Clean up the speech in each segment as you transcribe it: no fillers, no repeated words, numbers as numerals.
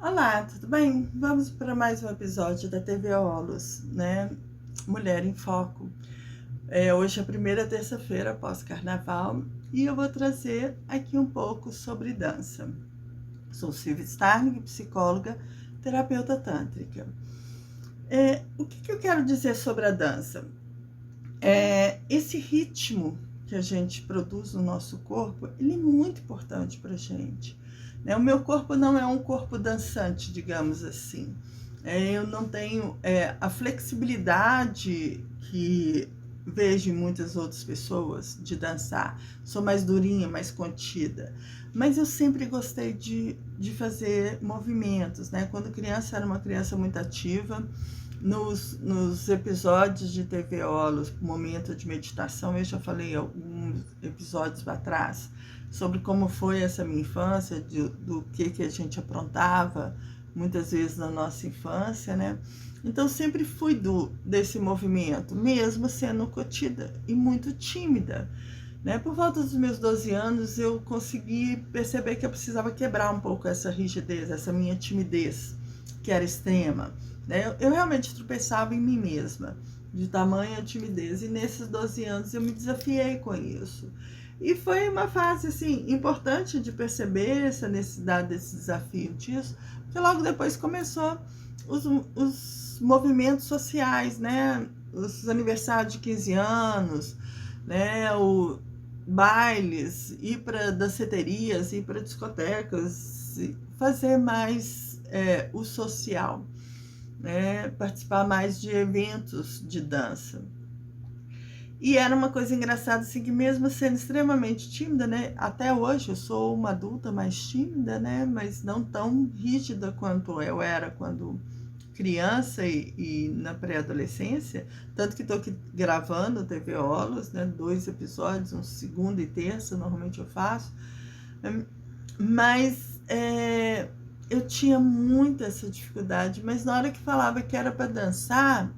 Olá, tudo bem? Vamos para mais um episódio da TV Olos, né? Mulher em Foco. Hoje é a primeira terça-feira pós-carnaval e eu vou trazer aqui um pouco sobre dança. Sou Silvia Starling, psicóloga, terapeuta tântrica. O que eu quero dizer sobre a dança? Esse ritmo que a gente produz no nosso corpo, ele é muito importante para a gente. O meu corpo não é um corpo dançante, digamos assim. Eu não tenho a flexibilidade que vejo em muitas outras pessoas de dançar. Sou mais durinha, mais contida. Mas eu sempre gostei de fazer movimentos, né? Quando criança, era uma criança muito ativa. Nos episódios de TV Olos, momento de meditação, eu já falei alguns episódios atrás sobre como foi essa minha infância, do que a gente aprontava muitas vezes na nossa infância, né? Então sempre fui desse movimento, mesmo sendo contida e muito tímida, né? Por volta dos meus 12 anos eu consegui perceber que eu precisava quebrar um pouco essa rigidez, essa minha timidez, que era extrema, né? Eu realmente tropeçava em mim mesma, de tamanha timidez, e nesses 12 anos eu me desafiei com isso. E foi uma fase, assim, importante de perceber essa necessidade desse desafio disso, porque logo depois começou os movimentos sociais, né? Os aniversários de 15 anos, né? Bailes, ir para danceterias, ir para discotecas, fazer mais o social, né? Participar mais de eventos de dança. E era uma coisa engraçada, assim, que mesmo sendo extremamente tímida, né? Até hoje eu sou uma adulta mais tímida, né? Mas não tão rígida quanto eu era quando criança e na pré-adolescência. Tanto que estou aqui gravando TV Olos, né? 2 episódios, um segunda e terça, normalmente eu faço. Mas eu tinha muita essa dificuldade. Mas na hora que falava que era para dançar,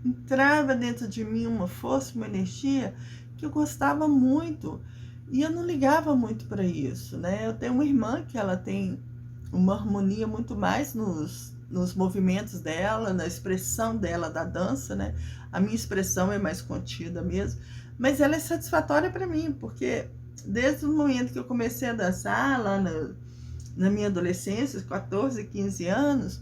entrava dentro de mim uma força, uma energia que eu gostava muito, e eu não ligava muito para isso, né? Eu tenho uma irmã que ela tem uma harmonia muito mais nos movimentos dela, na expressão dela da dança, né? A minha expressão é mais contida mesmo, mas ela é satisfatória para mim, porque desde o momento que eu comecei a dançar lá na minha adolescência, 14, 15 anos,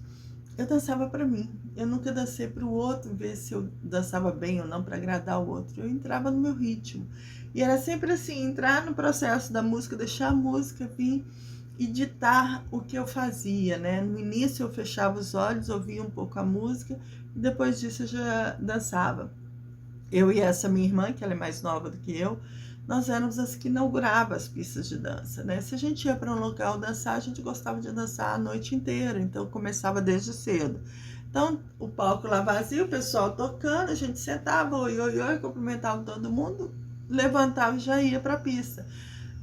eu dançava para mim. Eu nunca dancei para o outro, ver se eu dançava bem ou não, para agradar o outro. Eu entrava no meu ritmo. E era sempre assim, entrar no processo da música, deixar a música vir e ditar o que eu fazia, né? No início eu fechava os olhos, ouvia um pouco a música, e depois disso eu já dançava. Eu e essa minha irmã, que ela é mais nova do que eu, nós éramos as que inaugurava as pistas de dança, né? Se a gente ia para um local dançar, a gente gostava de dançar a noite inteira, então começava desde cedo. Então, o palco lá vazio, o pessoal tocando, a gente sentava, oi, oi, oi, cumprimentava todo mundo, levantava e já ia para a pista.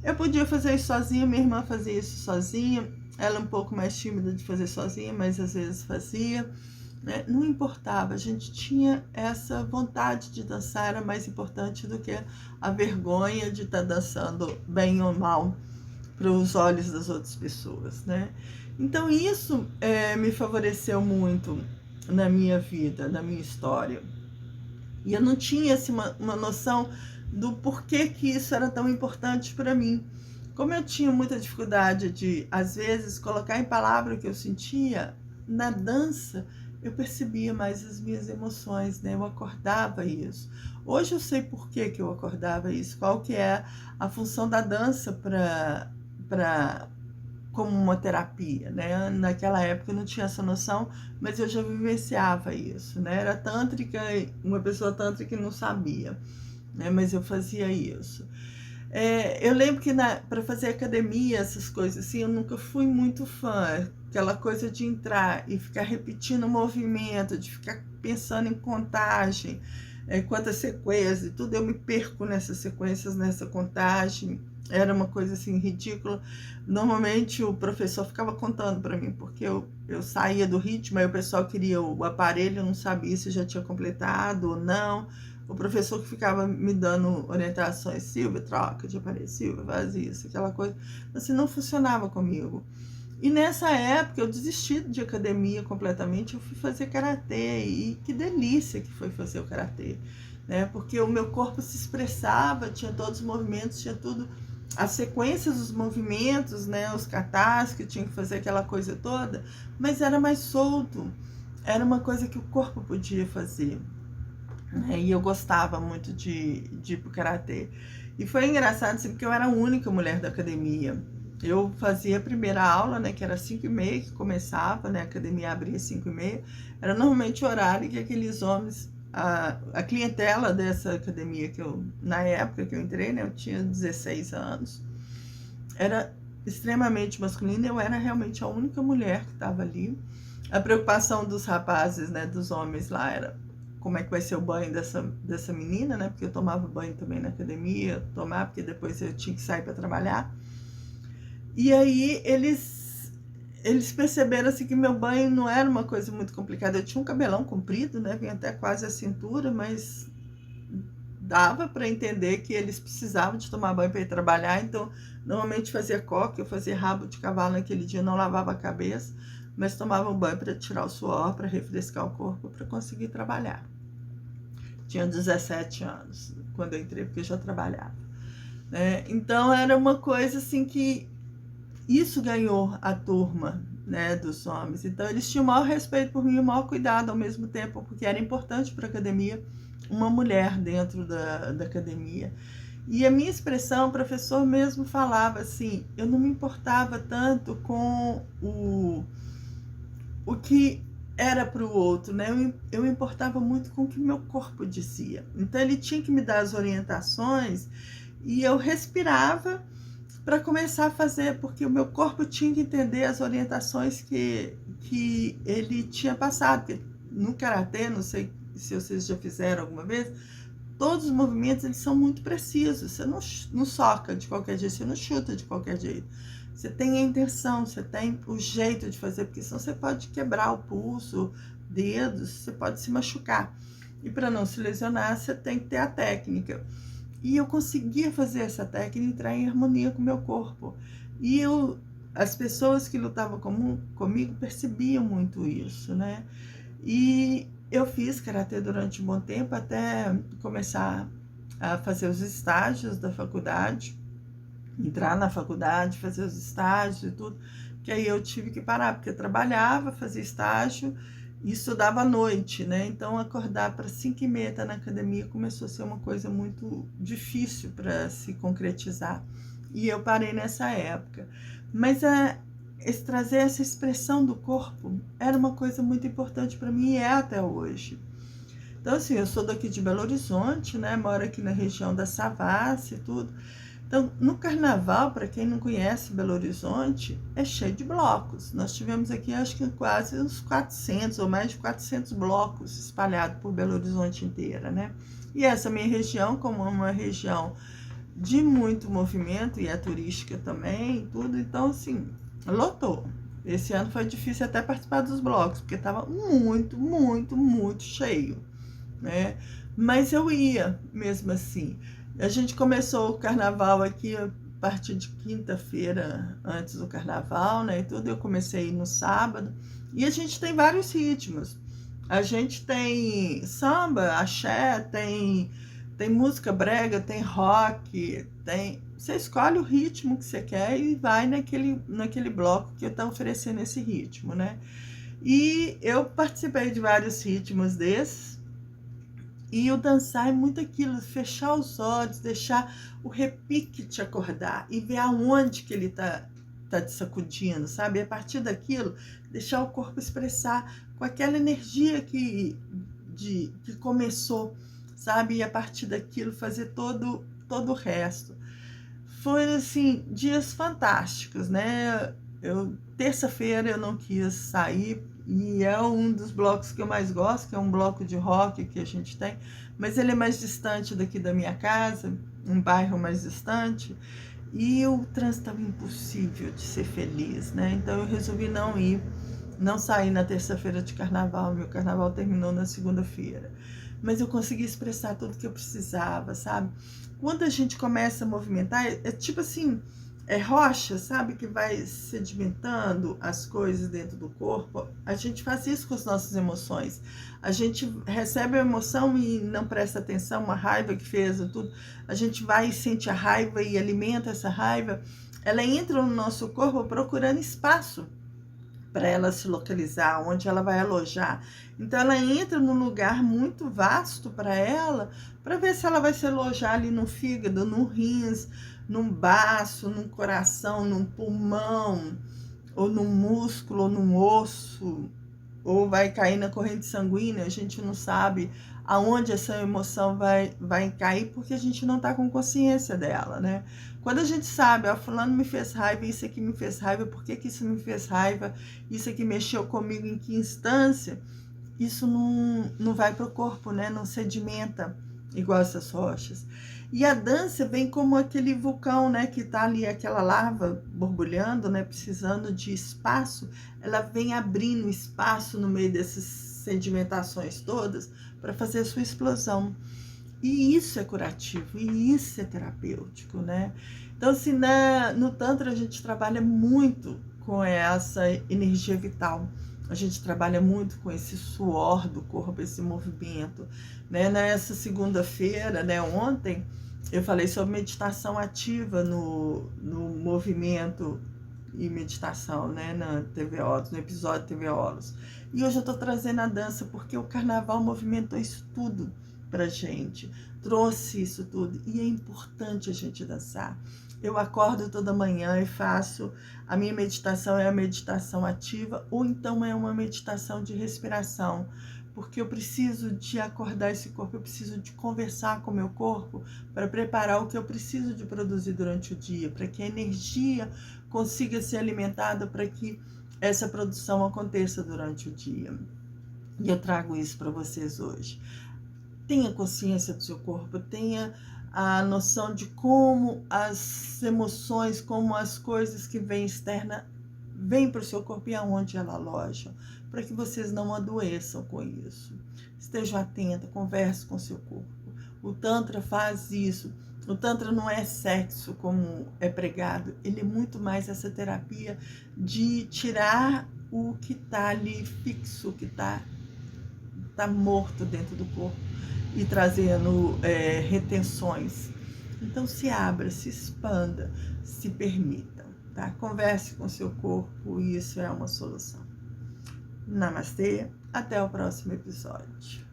Eu podia fazer isso sozinha, minha irmã fazia isso sozinha, ela é um pouco mais tímida de fazer sozinha, mas às vezes fazia, né? Não importava, a gente tinha essa vontade de dançar, era mais importante do que a vergonha de estar dançando bem ou mal para os olhos das outras pessoas, né? Então isso me favoreceu muito na minha vida, na minha história. E eu não tinha assim, uma noção do porquê que isso era tão importante para mim. Como eu tinha muita dificuldade de, às vezes, colocar em palavra o que eu sentia, na dança eu percebia mais as minhas emoções, né? Eu acordava isso. Hoje eu sei por que eu acordava isso, qual que é a função da dança como uma terapia, né? Naquela época eu não tinha essa noção, mas eu já vivenciava isso, né? Era tântrica, uma pessoa tântrica que não sabia, né? Mas eu fazia isso. Eu lembro que para fazer academia, essas coisas assim, eu nunca fui muito fã. Aquela coisa de entrar e ficar repetindo o movimento, de ficar pensando em contagem, quantas sequências e tudo, eu me perco nessas sequências, nessa contagem. Era uma coisa assim ridícula. Normalmente o professor ficava contando para mim, porque eu saía do ritmo, aí o pessoal queria o aparelho, eu não sabia se já tinha completado ou não. O professor que ficava me dando orientações, Silvia, troca de aparelho, Silvia, faz isso, aquela coisa, assim, não funcionava comigo. E nessa época eu desisti de academia completamente, eu fui fazer karatê, e que delícia que foi fazer o karatê, né? Porque o meu corpo se expressava, tinha todos os movimentos, tinha tudo, as sequências dos movimentos, né? Os katas que tinha que fazer aquela coisa toda, mas era mais solto, era uma coisa que o corpo podia fazer, né? E eu gostava muito de ir pro karatê. E foi engraçado, assim, porque eu era a única mulher da academia. Eu fazia a primeira aula, né, que era 5h30 que começava, né, a academia abria 5h30. Era normalmente o horário que aqueles homens, a clientela dessa academia que eu, na época que eu entrei, né, eu tinha 16 anos, era extremamente masculina, eu era realmente a única mulher que estava ali. A preocupação dos rapazes, né, dos homens lá era como é que vai ser o banho dessa menina, né, porque eu tomava banho também na academia, porque depois eu tinha que sair para trabalhar. E aí eles perceberam assim que meu banho não era uma coisa muito complicada. Eu tinha um cabelão comprido, né, vinha até quase a cintura, mas dava para entender que eles precisavam de tomar banho para ir trabalhar, então normalmente fazia coque, eu fazia rabo de cavalo naquele dia, não lavava a cabeça, mas tomava um banho para tirar o suor, para refrescar o corpo, para conseguir trabalhar. Tinha 17 anos quando eu entrei, porque eu já trabalhava, né? Então era uma coisa assim que isso ganhou a turma, né, dos homens. Então eles tinham o maior respeito por mim e o maior cuidado ao mesmo tempo, porque era importante para a academia uma mulher dentro da academia. E a minha expressão, o professor mesmo falava assim, eu não me importava tanto com o que era para o outro, né? Eu me importava muito com o que meu corpo dizia. Então ele tinha que me dar as orientações e eu respirava para começar a fazer, porque o meu corpo tinha que entender as orientações que ele tinha passado. Porque no karatê, não sei se vocês já fizeram alguma vez, todos os movimentos eles são muito precisos. Você não soca de qualquer jeito, você não chuta de qualquer jeito. Você tem a intenção, você tem o jeito de fazer, porque senão você pode quebrar o pulso, dedos, você pode se machucar. E para não se lesionar, você tem que ter a técnica. E eu conseguia fazer essa técnica, entrar em harmonia com o meu corpo. E as pessoas que lutavam comigo percebiam muito isso, né? E eu fiz karatê durante um bom tempo, até começar a fazer os estágios da faculdade, entrar na faculdade, fazer os estágios e tudo, que aí eu tive que parar, porque eu trabalhava, fazia estágio e estudava à noite, né? Então acordar para 5h30 estar na academia começou a ser uma coisa muito difícil para se concretizar. E eu parei nessa época. Mas trazer essa expressão do corpo era uma coisa muito importante para mim e é até hoje. Então, assim, eu sou daqui de Belo Horizonte, né? Moro aqui na região da Savassi e tudo. Então, no carnaval, para quem não conhece Belo Horizonte, é cheio de blocos. Nós tivemos aqui, acho que quase uns 400 ou mais de 400 blocos espalhados por Belo Horizonte inteira, né? E essa minha região, como é uma região de muito movimento, e é turística também, tudo, então, assim, lotou. Esse ano foi difícil até participar dos blocos, porque estava muito, muito, muito cheio, né? Mas eu ia mesmo assim. A gente começou o carnaval aqui a partir de quinta-feira, antes do carnaval, né? E tudo, eu comecei a ir no sábado. E a gente tem vários ritmos. A gente tem samba, axé, tem música brega, tem rock, você escolhe o ritmo que você quer e vai naquele bloco que está oferecendo esse ritmo, né? E eu participei de vários ritmos desses. E o dançar é muito aquilo, fechar os olhos, deixar o repique te acordar e ver aonde que ele tá te sacudindo, sabe? E a partir daquilo, deixar o corpo expressar com aquela energia que começou, sabe? E a partir daquilo fazer todo o resto. Foi, assim, dias fantásticos, né? Terça-feira eu não quis sair, e é um dos blocos que eu mais gosto, que é um bloco de rock que a gente tem, mas ele é mais distante daqui da minha casa, um bairro mais distante, e o trânsito estava impossível de ser feliz, né? Então eu resolvi não sair na terça-feira de carnaval, meu carnaval terminou na segunda-feira. Mas eu consegui expressar tudo que eu precisava, sabe? Quando a gente começa a movimentar, é tipo assim, rocha, sabe? Que vai sedimentando as coisas dentro do corpo. A gente faz isso com as nossas emoções. A gente recebe a emoção e não presta atenção, uma raiva que fez tudo. A gente vai e sente a raiva e alimenta essa raiva. Ela entra no nosso corpo procurando espaço para ela se localizar, onde ela vai alojar. Então ela entra num lugar muito vasto para ela, para ver se ela vai se alojar ali no fígado, no rins, num baço, num coração, num pulmão, ou num músculo, ou num osso, ou vai cair na corrente sanguínea. A gente não sabe aonde essa emoção vai cair, porque a gente não está com consciência dela, né? Quando a gente sabe, ó, fulano me fez raiva, isso aqui me fez raiva, por que isso me fez raiva, isso aqui mexeu comigo em que instância, isso não vai para o corpo, né? Não sedimenta igual essas rochas. E a dança vem como aquele vulcão, né? Que tá ali, aquela lava borbulhando, né? Precisando de espaço. Ela vem abrindo espaço no meio dessas sedimentações todas para fazer a sua explosão. E isso é curativo, e isso é terapêutico, né? Então, assim, no Tantra a gente trabalha muito com essa energia vital. A gente trabalha muito com esse suor do corpo, esse movimento, né? Nessa segunda-feira, né, ontem, eu falei sobre meditação ativa no movimento e meditação, né, na TV Olos, no episódio TV Olos. E hoje eu tô trazendo a dança porque o carnaval movimentou isso tudo pra gente, trouxe isso tudo, e é importante a gente dançar. Eu acordo toda manhã e faço, a minha meditação é a meditação ativa, ou então é uma meditação de respiração, porque eu preciso de acordar esse corpo, eu preciso de conversar com o meu corpo para preparar o que eu preciso de produzir durante o dia, para que a energia consiga ser alimentada, para que essa produção aconteça durante o dia. E eu trago isso para vocês hoje. Tenha consciência do seu corpo, tenha a noção de como as emoções, como as coisas que vêm externa, vêm para o seu corpo e aonde ela aloja, para que vocês não adoeçam com isso. Estejam atentos, converse com o seu corpo. O Tantra faz isso. O Tantra não é sexo como é pregado, ele é muito mais essa terapia de tirar o que está ali fixo, o que está morto dentro do corpo e trazendo retenções. Então se abra, se expanda, se permita, tá? Converse com seu corpo e isso é uma solução. Namastê, até o próximo episódio.